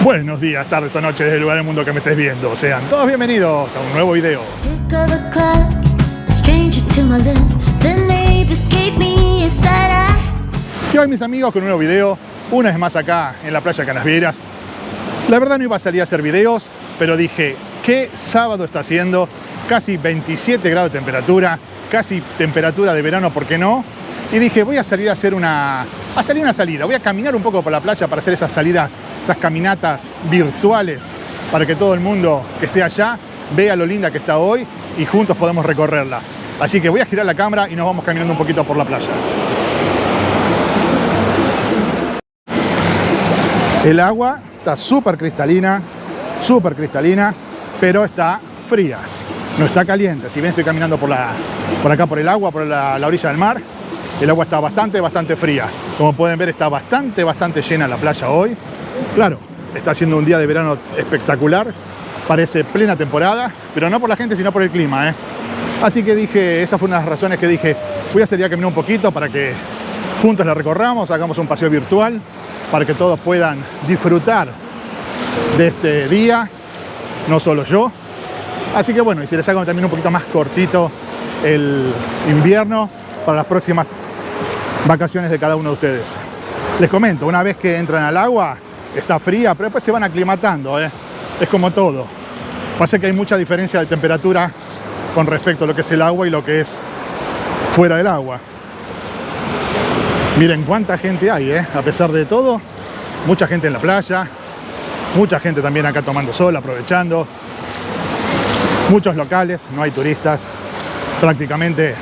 Buenos días, tardes o noches desde el lugar del mundo que me estés viendo. Sean todos bienvenidos a un nuevo video. Y hoy, mis amigos, con un nuevo video, una vez más acá en la playa Canasvieras. La verdad no iba a salir a hacer videos, pero dije, ¿qué sábado está haciendo? Casi 27 grados de temperatura, casi temperatura de verano, ¿por qué no? Y dije, voy a salir a hacer una salida, voy a caminar un poco por la playa para hacer esas salidas, esas caminatas virtuales, para que todo el mundo que esté allá vea lo linda que está hoy y juntos podemos recorrerla. Así que voy a girar la cámara y nos vamos caminando un poquito por la playa. El agua está súper cristalina, pero está fría, no está caliente. Si bien estoy caminando por acá por el agua, por la orilla del mar, el agua está bastante fría. Como pueden ver, está bastante llena la playa hoy. Claro, está haciendo un día de verano espectacular, parece plena temporada, pero no por la gente, sino por el clima, Así que dije, esa fue una de las razones que dije, voy a salir a caminar un poquito para que juntos la recorramos, hagamos un paseo virtual, para que todos puedan disfrutar de este día, no solo yo. Así que bueno, y si les hago también un poquito más cortito el invierno para las próximas vacaciones de cada uno de ustedes. Les comento, una vez que entran al agua, está fría, pero después se van aclimatando, Es como todo. Pasa que hay mucha diferencia de temperatura con respecto a lo que es el agua y lo que es fuera del agua. Miren cuánta gente hay, A pesar de todo, mucha gente en la playa, mucha gente también acá tomando sol, aprovechando. Muchos locales, no hay turistas. Prácticamente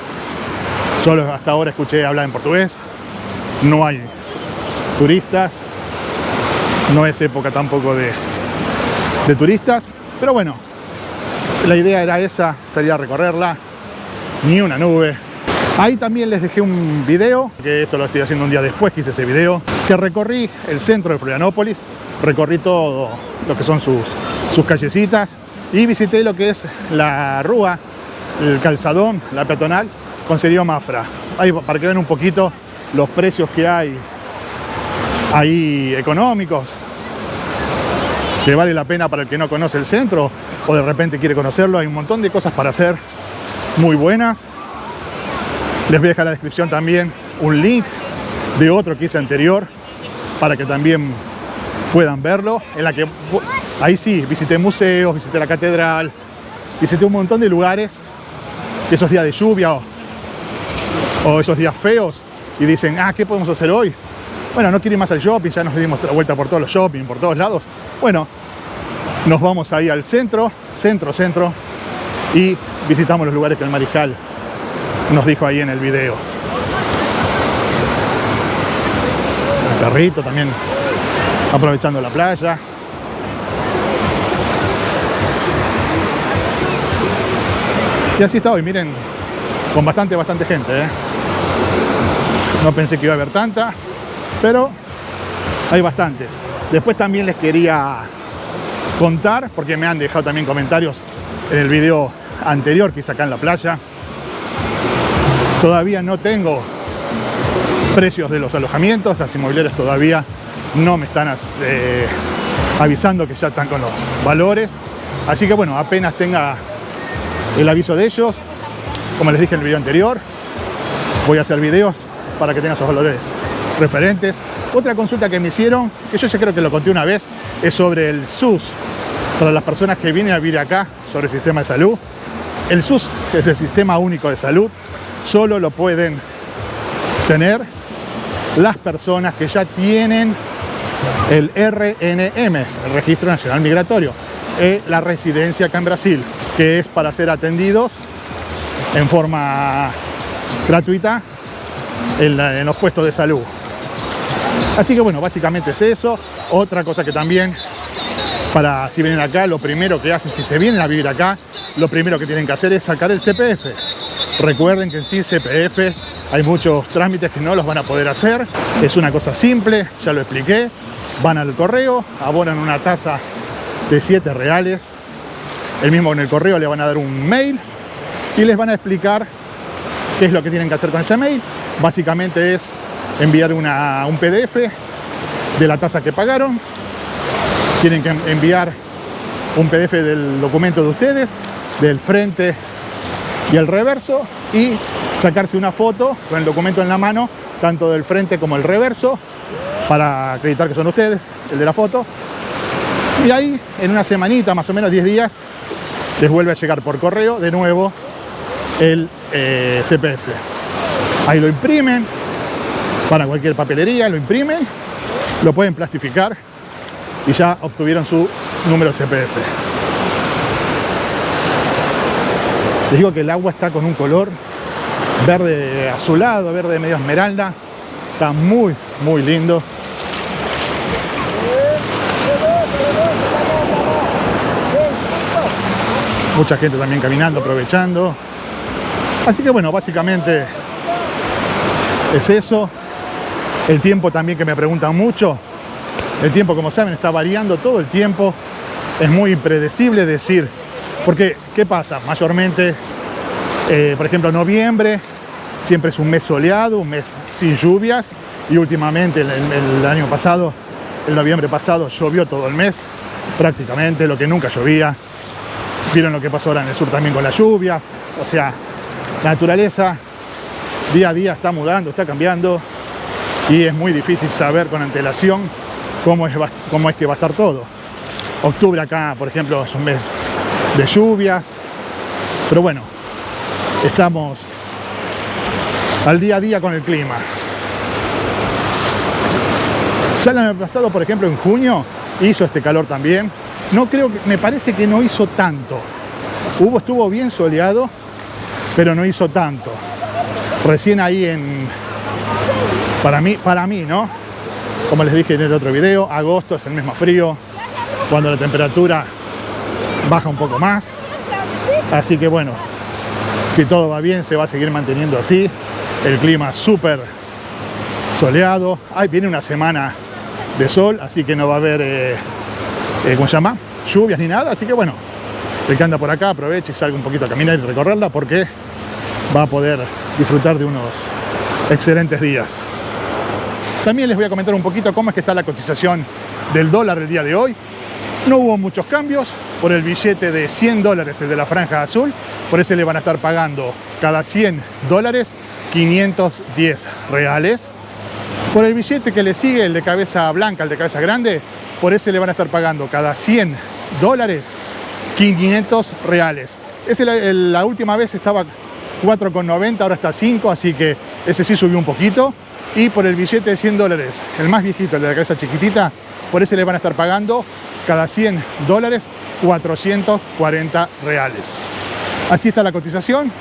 solo hasta ahora escuché hablar en portugués. No hay turistas. No es época tampoco de turistas. Pero bueno, la idea era esa, salir a recorrerla. Ni una nube. Ahí también les dejé un video, que esto lo estoy haciendo un día después que hice ese video, que recorrí el centro de Florianópolis, recorrí todo lo que son sus callecitas y visité lo que es la rúa, el calzadón, la peatonal, con Serio Mafra. Ahí para que vean un poquito los precios que hay ahí económicos, que vale la pena para el que no conoce el centro o de repente quiere conocerlo. Hay un montón de cosas para hacer muy buenas. Les voy a dejar en la descripción también un link de otro que hice anterior para que también puedan verlo, en la que ahí sí, visité museos, visité la catedral, visité un montón de lugares que esos días de lluvia o esos días feos y dicen, ¿qué podemos hacer hoy? Bueno, no quiero ir más al shopping, ya nos dimos la vuelta por todos los shopping, por todos lados. Bueno, nos vamos ahí al centro, y visitamos los lugares que el Mariscal nos dijo ahí en el video. El perrito también aprovechando la playa. Y así está hoy, miren, con bastante gente, No pensé que iba a haber tanta, pero hay bastantes. Después también les quería contar, porque me han dejado también comentarios en el video anterior que hice acá en la playa. Todavía no tengo precios de los alojamientos, las inmobiliarias todavía no me están avisando que ya están con los valores. Así que bueno, apenas tenga el aviso de ellos, como les dije en el video anterior, voy a hacer videos para que tengan esos valores referentes. Otra consulta que me hicieron, que yo ya creo que lo conté una vez, es sobre el SUS. Para las personas que vienen a vivir acá, sobre el sistema de salud. El SUS es el Sistema Único de Salud. Solo lo pueden tener las personas que ya tienen el RNM, el Registro Nacional Migratorio, la residencia acá en Brasil, que es para ser atendidos en forma gratuita en los puestos de salud. Así que bueno, básicamente es eso. Otra cosa que también, para si vienen acá, lo primero que hacen, si se vienen a vivir acá, lo primero que tienen que hacer es sacar el CPF. Recuerden que sin CPF hay muchos trámites que no los van a poder hacer. Es una cosa simple, ya lo expliqué. Van al correo, abonan una tasa de 7 reales. El mismo en el correo le van a dar un mail y les van a explicar qué es lo que tienen que hacer con ese mail. Básicamente es enviar un PDF de la tasa que pagaron Tienen que enviar un PDF del documento de ustedes, del frente y el reverso, y sacarse una foto con el documento en la mano, tanto del frente como el reverso, para acreditar que son ustedes, el de la foto. Y ahí, en una semanita, más o menos 10 días, les vuelve a llegar por correo de nuevo el CPF. Ahí lo imprimen, para cualquier papelería, lo imprimen, lo pueden plastificar y ya obtuvieron su número CPF. Les digo que el agua está con un color verde azulado, verde medio esmeralda. Está muy, muy lindo. Mucha gente también caminando, aprovechando. Así que bueno, básicamente es eso. El tiempo también, que me preguntan mucho. El tiempo, como saben, está variando todo el tiempo. Es muy impredecible decir. Porque, ¿qué pasa? Mayormente, por ejemplo, noviembre siempre es un mes soleado, un mes sin lluvias. Y últimamente, el año pasado, el noviembre pasado, llovió todo el mes. Prácticamente, lo que nunca llovía. Vieron lo que pasó ahora en el sur también con las lluvias. O sea, la naturaleza día a día está mudando, está cambiando. Y es muy difícil saber con antelación cómo es que va a estar todo. Octubre acá, por ejemplo, es un mes de lluvias. Pero bueno, estamos al día a día con el clima. Ya el año pasado, por ejemplo, en junio, hizo este calor también. No creo que, me parece que no hizo tanto. Estuvo bien soleado, pero no hizo tanto. Recién ahí para mí, ¿no? Como les dije en el otro video, agosto es el mes más frío, cuando la temperatura baja un poco más. Así que bueno, si todo va bien, se va a seguir manteniendo así. El clima súper soleado. Ahí viene una semana de sol, así que no va a haber, ¿cómo se llama? Lluvias ni nada. Así que bueno, el que anda por acá aproveche y salga un poquito a caminar y recorrerla, porque va a poder disfrutar de unos excelentes días. También les voy a comentar un poquito cómo es que está la cotización del dólar el día de hoy. No hubo muchos cambios. Por el billete de $100, el de la franja azul, por ese le van a estar pagando cada $100 510 reales. Por el billete que le sigue, el de cabeza blanca, el de cabeza grande, por ese le van a estar pagando cada $100 500 reales. La última vez estaba 4,90, ahora está 5, así que ese sí subió un poquito. Y por el billete de $100, el más viejito, el de la cabeza chiquitita, por ese le van a estar pagando cada $100 440 reales. Así está la cotización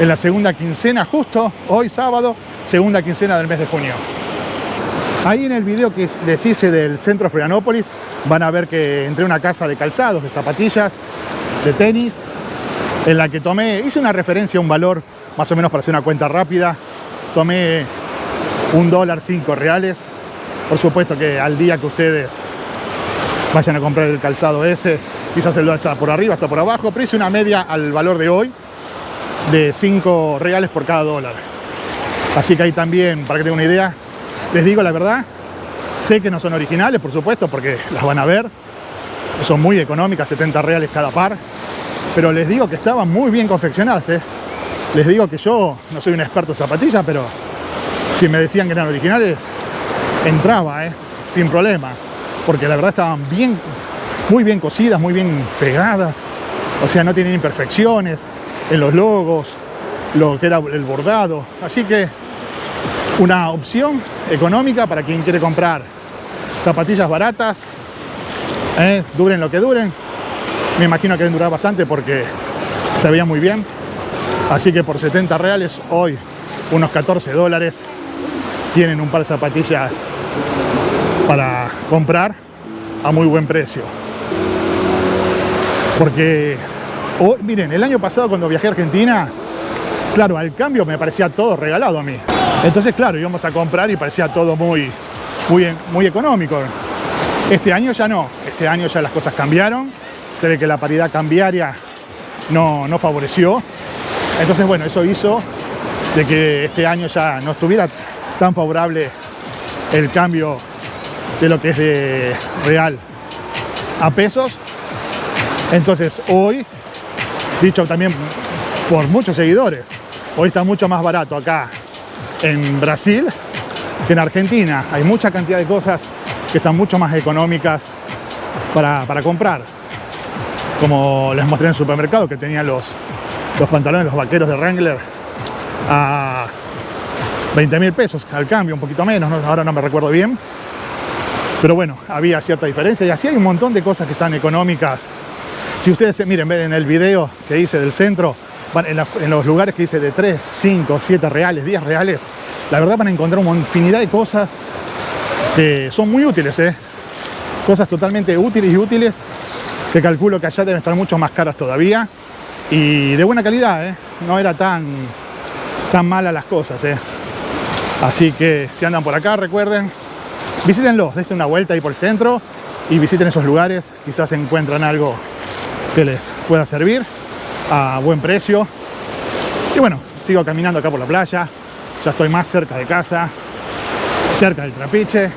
en la segunda quincena, justo hoy sábado, segunda quincena del mes de junio. Ahí en el video que les hice del centro Florianópolis, van a ver que entré a una casa de calzados, de zapatillas, de tenis, en la que hice una referencia a un valor, más o menos para hacer una cuenta rápida. Tomé $1, 5 reales. Por supuesto que al día que ustedes vayan a comprar el calzado ese, quizás el dólar está por arriba, está por abajo, pero hice una media al valor de hoy de 5 reales por cada dólar. Así que ahí también, para que tengan una idea, les digo la verdad, sé que no son originales, por supuesto, porque las van a ver, son muy económicas, 70 reales cada par, pero les digo que estaban muy bien confeccionadas, ¿eh? Les digo que yo no soy un experto en zapatillas, pero si me decían que eran originales, entraba, sin problema, porque la verdad estaban bien, muy bien cosidas, muy bien pegadas, o sea, no tienen imperfecciones en los logos, lo que era el bordado. Así que una opción económica para quien quiere comprar zapatillas baratas, duren lo que duren. Me imagino que deben durar bastante porque se veía muy bien. Así que por 70 reales, hoy unos 14 dólares, tienen un par de zapatillas para comprar a muy buen precio. Porque, miren, el año pasado cuando viajé a Argentina, claro, al cambio me parecía todo regalado a mí. Entonces, claro, íbamos a comprar y parecía todo muy económico. Este año ya no. Este año ya las cosas cambiaron. Se ve que la paridad cambiaria no favoreció. Entonces, bueno, eso hizo de que este año ya no estuviera tan favorable el cambio de lo que es de real a pesos. Entonces hoy, dicho también por muchos seguidores, hoy está mucho más barato acá en Brasil que en Argentina. Hay mucha cantidad de cosas que están mucho más económicas para comprar. Como les mostré en el supermercado, que tenían los pantalones, los vaqueros de Wrangler a 20.000 pesos al cambio, un poquito menos, ¿no? Ahora no me recuerdo bien. Pero bueno, había cierta diferencia y así hay un montón de cosas que están económicas. Si ustedes miren, ven en el video que hice del centro, en los lugares que hice de 3, 5, 7 reales, 10 reales, la verdad van a encontrar una infinidad de cosas que son muy útiles, cosas totalmente útiles y útiles, que calculo que allá deben estar mucho más caras todavía y de buena calidad, no era tan malas las cosas, Así que si andan por acá, recuerden, visítenlos, dense una vuelta ahí por el centro y visiten esos lugares, quizás encuentran algo que les pueda servir a buen precio. Y bueno, sigo caminando acá por la playa, ya estoy más cerca de casa, cerca del Trapiche,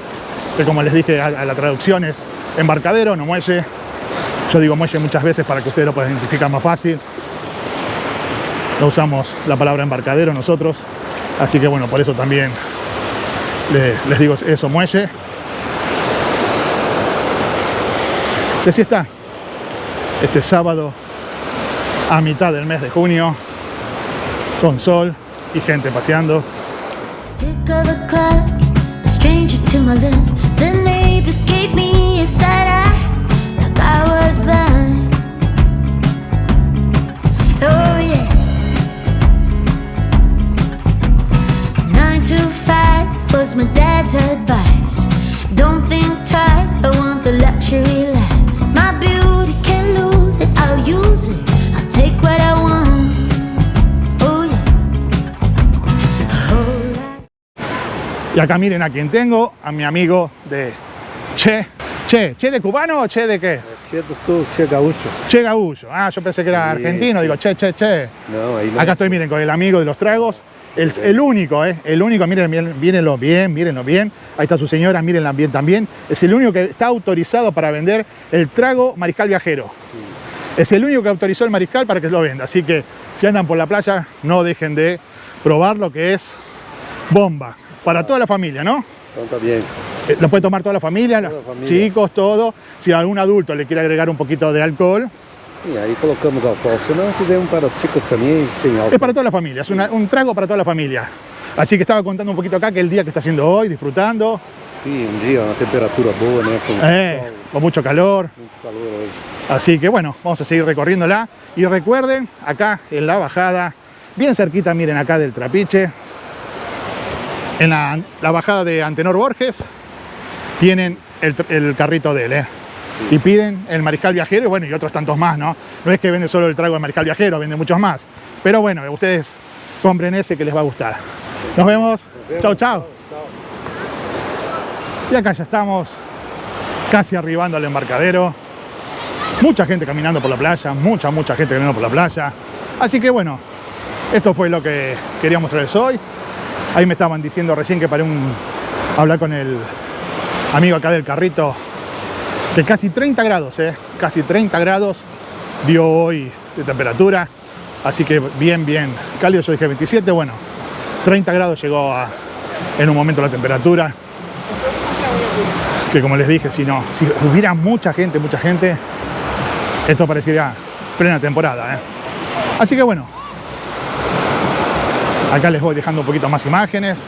que como les dije, a la traducción es embarcadero, no muelle. Yo digo muelle muchas veces para que ustedes lo puedan identificar más fácil. No usamos la palabra embarcadero nosotros, así que bueno, por eso también les digo eso, muelle. Y así está, este sábado a mitad del mes de junio, con sol y gente paseando. Was my dad's advice. Don't think twice, I want the luxury life. My beauty can lose it, I'll use it. I'll take what I want. Oh yeah. Oh, Y acá miren a quien tengo, a mi amigo de Che de cubano o Che de qué? Che do Sul, Che Gaúcho. Che Gaúcho. Ah, yo pensé que era argentino, digo Che. No, ahí no. Acá estoy, miren, con el amigo de los tragos. El único, el único, mírenlo bien. Ahí está su señora, mírenla bien también. Es el único que está autorizado para vender el trago Mariscal Viajero. Es el único que autorizó el Mariscal para que lo venda. Así que si andan por la playa, no dejen de probar lo que es bomba. Para toda la familia, ¿no? Está bien. Lo puede tomar toda la familia, chicos, todo. Si algún adulto le quiere agregar un poquito de alcohol, E aí colocamos álcool, senão fizemos para os chicos também sem álcool. es para toda la familia, es un trago para toda la familia. Así que estaba contando un poquito acá que el día que está haciendo hoy, disfrutando. E dia, uma temperatura boa, né? Com sol, Con mucho calor. muito calor hoje. Así que bueno, vamos a seguir recorriéndola. Y recuerden, acá en la bajada, bien cerquita, miren acá del Trapiche, en la bajada de Antenor Borges, tienen el carrito de él, y piden el Mariscal Viajero y bueno, y otros tantos más, ¿no? No es que vende solo el trago de Mariscal Viajero, vende muchos más. Pero bueno, ustedes compren ese que les va a gustar. Nos vemos. Chau. Y acá ya estamos, casi arribando al embarcadero. Mucha gente caminando por la playa, mucha gente caminando por la playa. Así que bueno, esto fue lo que quería mostrarles hoy. Ahí me estaban diciendo recién que paré a hablar con el amigo acá del carrito, que casi 30 grados, casi 30 grados dio hoy de temperatura. Así que bien cálido. Yo dije 27, bueno, 30 grados llegó en un momento la temperatura. Que como les dije, si hubiera mucha gente, esto parecería plena temporada, Así que bueno, acá les voy dejando un poquito más imágenes.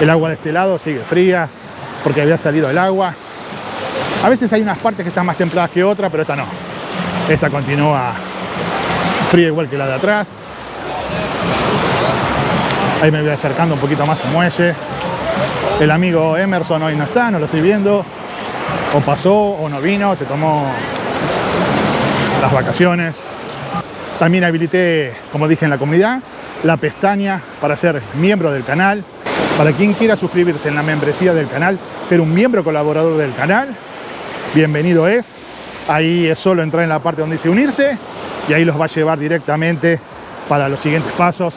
El agua de este lado sigue fría porque había salido el agua. A veces hay unas partes que están más templadas que otras, pero esta no. Esta continúa fría igual que la de atrás. Ahí me voy acercando un poquito más al muelle. El amigo Emerson hoy no está, no lo estoy viendo. O pasó o no vino, se tomó las vacaciones. También habilité, como dije en la comunidad, la pestaña para ser miembro del canal. Para quien quiera suscribirse en la membresía del canal, ser un miembro colaborador del canal, bienvenido es. Ahí es solo entrar en la parte donde dice unirse y ahí los va a llevar directamente para los siguientes pasos.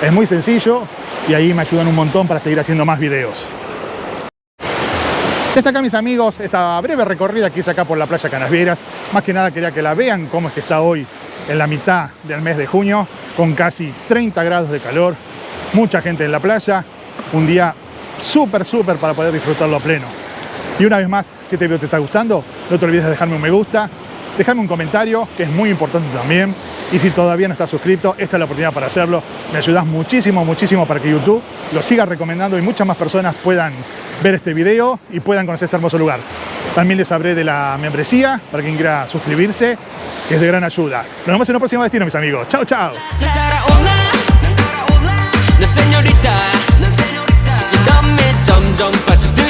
Es muy sencillo y ahí me ayudan un montón para seguir haciendo más videos. Está acá, mis amigos, esta breve recorrida que hice acá por la playa Canasvieras. Más que nada quería que la vean cómo es que está hoy en la mitad del mes de junio, con casi 30 grados de calor, mucha gente en la playa, un día súper para poder disfrutarlo a pleno. Y una vez más, si este video te está gustando, no te olvides de dejarme un me gusta, dejarme un comentario, que es muy importante también. Y si todavía no estás suscrito, esta es la oportunidad para hacerlo. Me ayudas muchísimo para que YouTube lo siga recomendando y muchas más personas puedan ver este video y puedan conocer este hermoso lugar. También les hablé de la membresía para quien quiera suscribirse, que es de gran ayuda. Nos vemos en un próximo destino, mis amigos. Chao, chao. señorita, 이 덤에 점점 빠져